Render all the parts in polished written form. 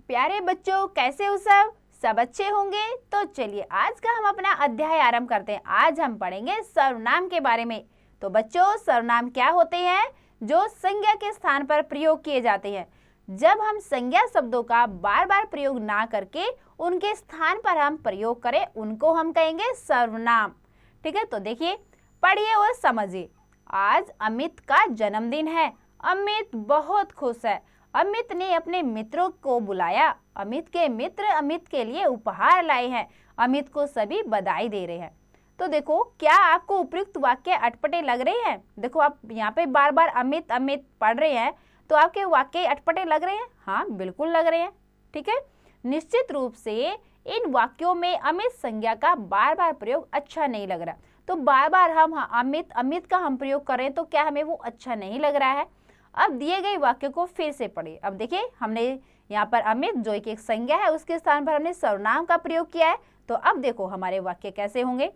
प्यारे बच्चों, कैसे हो सब अच्छे होंगे। तो चलिए आज का हम अपना अध्याय आरंभ करते हैं। आज हम पढ़ेंगे सर्वनाम के बारे में। तो बच्चों, सर्वनाम क्या होते हैं? जो संज्ञा के स्थान पर प्रयोग किए जाते हैं। जब हम संज्ञा शब्दों का बार बार प्रयोग ना करके उनके स्थान पर हम प्रयोग करें, उनको हम कहेंगे सर्वनाम। ठीक है, तो देखिए, पढ़िए और समझिए। आज अमित का जन्मदिन है। अमित बहुत खुश है। अमित ने अपने मित्रों को बुलाया। अमित के मित्र अमित के लिए उपहार लाए हैं। अमित को सभी बधाई दे रहे हैं। तो देखो, क्या आपको उपयुक्त वाक्य अटपटे लग रहे हैं? देखो, आप यहाँ पे बार बार अमित अमित पढ़ रहे हैं, तो आपके वाक्य अटपटे लग रहे हैं? हाँ, बिल्कुल लग रहे हैं। ठीक है, निश्चित रूप से इन वाक्यों में अमित संज्ञा का बार बार प्रयोग अच्छा नहीं लग रहा। तो बार बार हम अमित अमित का हम प्रयोग करें तो क्या हमें वो अच्छा नहीं लग रहा है? अब दिए गए वाक्य को फिर से पढ़िए। अब देखिए, हमने यहाँ पर अमित जो एक संज्ञा है उसके स्थान पर हमने सर्वनाम का प्रयोग किया है। तो अब देखो हमारे वाक्य कैसे होंगे।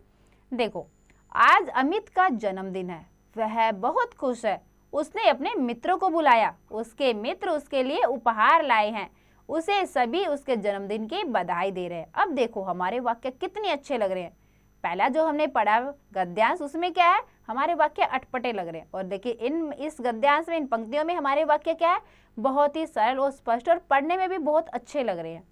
देखो, आज अमित का जन्मदिन है। वह बहुत खुश है। उसने अपने मित्रों को बुलाया। उसके मित्र उसके लिए उपहार लाए हैं। उसे सभी उसके जन्मदिन की बधाई दे रहे हैं। अब देखो हमारे वाक्य कितने अच्छे लग रहे हैं। पहला जो हमने पढ़ा गद्यांश, उसमें क्या है? हमारे वाक्य अटपटे लग रहे हैं। और देखिए, इस गद्यांश में, इन पंक्तियों में हमारे वाक्य क्या है? बहुत ही सरल और स्पष्ट, और पढ़ने में भी बहुत अच्छे लग रहे हैं।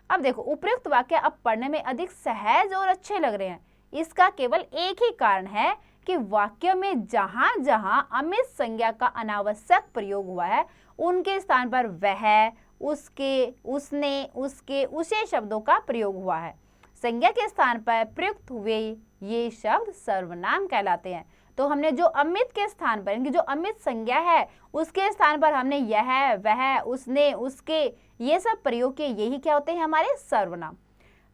अब देखो, उपयुक्त वाक्य अब पढ़ने में अधिक सहज और अच्छे लग रहे हैं। इसका केवल एक ही कारण है कि वाक्य में जहां जहां अमित संज्ञा का अनावश्यक प्रयोग हुआ है, उनके स्थान पर वह, उसके, उसने, उसके, उसे शब्दों का प्रयोग हुआ है। संज्ञा के स्थान पर प्रयुक्त हुए ये शब्द सर्वनाम कहलाते हैं। तो हमने जो अमित के स्थान पर, इनकी जो अमित संज्ञा है, उसके स्थान पर हमने यह, वह, उसने, उसके, ये सब प्रयोग किए। यही क्या होते हैं? हमारे सर्वनाम।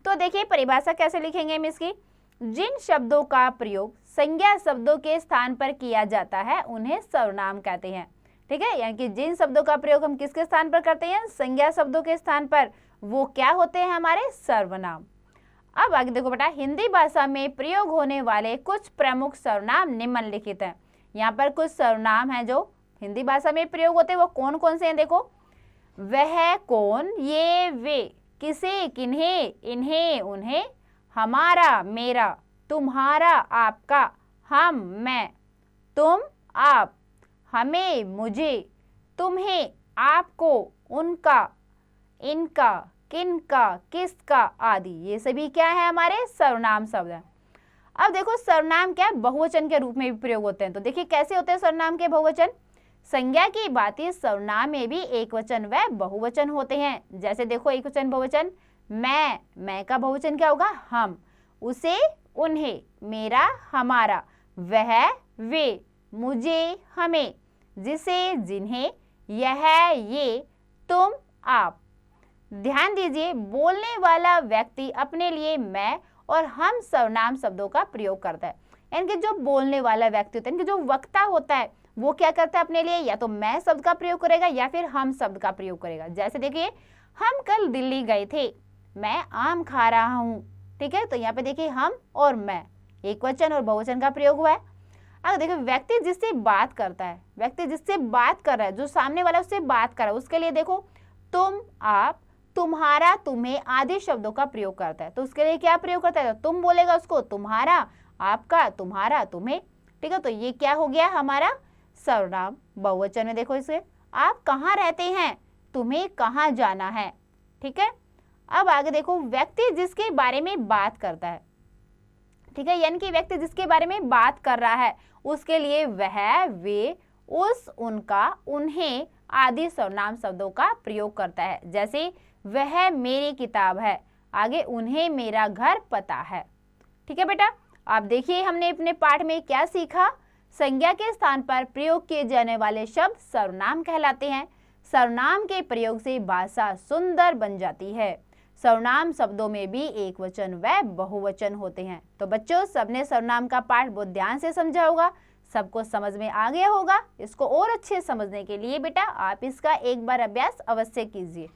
तो देखिए, परिभाषा कैसे लिखेंगे हम इसकी। जिन शब्दों का प्रयोग संज्ञा शब्दों के स्थान पर किया जाता है उन्हें सर्वनाम कहते हैं। ठीक है, यानी कि जिन शब्दों का प्रयोग हम किसके स्थान पर करते हैं? संज्ञा शब्दों के स्थान पर, वो क्या होते हैं? हमारे सर्वनाम। अब आगे देखो बेटा, हिंदी भाषा में प्रयोग होने वाले कुछ प्रमुख सर्वनाम निम्नलिखित हैं। यहाँ पर कुछ सर्वनाम हैं जो हिंदी भाषा में प्रयोग होते हैं। वो कौन कौन से हैं? देखो, वह, कौन, ये, वे, किसे, किन्हें, इन्हें, उन्हें, हमारा, मेरा, तुम्हारा, आपका, हम, मैं, तुम, आप, हमें, मुझे, तुम्हें, आपको, उनका, इनका, किनका, किसका आदि। ये सभी क्या है? हमारे सर्वनाम शब्द हैं। अब देखो, सर्वनाम क्या है? बहुवचन के रूप में भी प्रयोग होते हैं। तो देखिए कैसे होते हैं सर्वनाम के बहुवचन। संज्ञा की बातें सर्वनाम में भी एकवचन व बहुवचन होते हैं। जैसे देखो, एकवचन बहुवचन, मैं का बहुवचन क्या होगा? हम, उसे, उन्हें, मेरा, हमारा, वह, वे, मुझे, हमें, जिसे, जिन्हें, यह, ये, तुम, आप। ध्यान दीजिए, बोलने वाला व्यक्ति अपने लिए मैं और हम सर्वनाम शब्दों का प्रयोग करता है। यानी जो बोलने वाला व्यक्ति होता है, जो वक्ता होता है, वो क्या करता है अपने लिए? या तो मैं शब्द का प्रयोग करेगा या फिर हम शब्द का प्रयोग करेगा। जैसे देखिए, हम कल दिल्ली गए थे। मैं आम खा रहा हूँ। ठीक है, तो यहाँ पे देखिए हम और मैं, एक वचन और बहुवचन का प्रयोग हुआ है। अगर देखिए, व्यक्ति जिससे बात करता है, व्यक्ति जिससे बात कर रहा है, जो सामने वाला उससे बात कर रहा है, उसके लिए देखो तुम, आप, तुम्हारा, तुम्हें आदि शब्दों का प्रयोग करता है। तो उसके लिए क्या प्रयोग करता है? तो तुम बोलेगा उसको, तुम्हारा, आपका, तुम्हारा, तुम्हें। ठीक है, तो ये क्या हो गया? हमारा सर्वनाम। बहुवचन में देखो इसे, आप कहाँ रहते हैं? तुम्हें कहाँ जाना है? ठीक है, अब आगे देखो, व्यक्ति जिसके बारे में बात करता है। ठीक है, यानी कि व्यक्ति जिसके बारे में बात कर रहा है, उसके लिए वह, वे, उस, उनका, उन्हें आदि सर्वनाम शब्दों का प्रयोग करता है। जैसे वह मेरी किताब है, आगे उन्हें मेरा घर पता है। ठीक है बेटा, आप देखिए हमने अपने पाठ में क्या सीखा। संज्ञा के स्थान पर प्रयोग किए जाने वाले शब्द सर्वनाम कहलाते हैं। सर्वनाम के प्रयोग से भाषा सुंदर बन जाती है। सर्वनाम शब्दों में भी एक वचन व बहुवचन होते हैं। तो बच्चों, सबने सर्वनाम का पाठ बहुत ध्यान से समझा होगा, सबको समझ में आ गया होगा। इसको और अच्छे समझने के लिए बेटा आप इसका एक बार अभ्यास अवश्य कीजिए।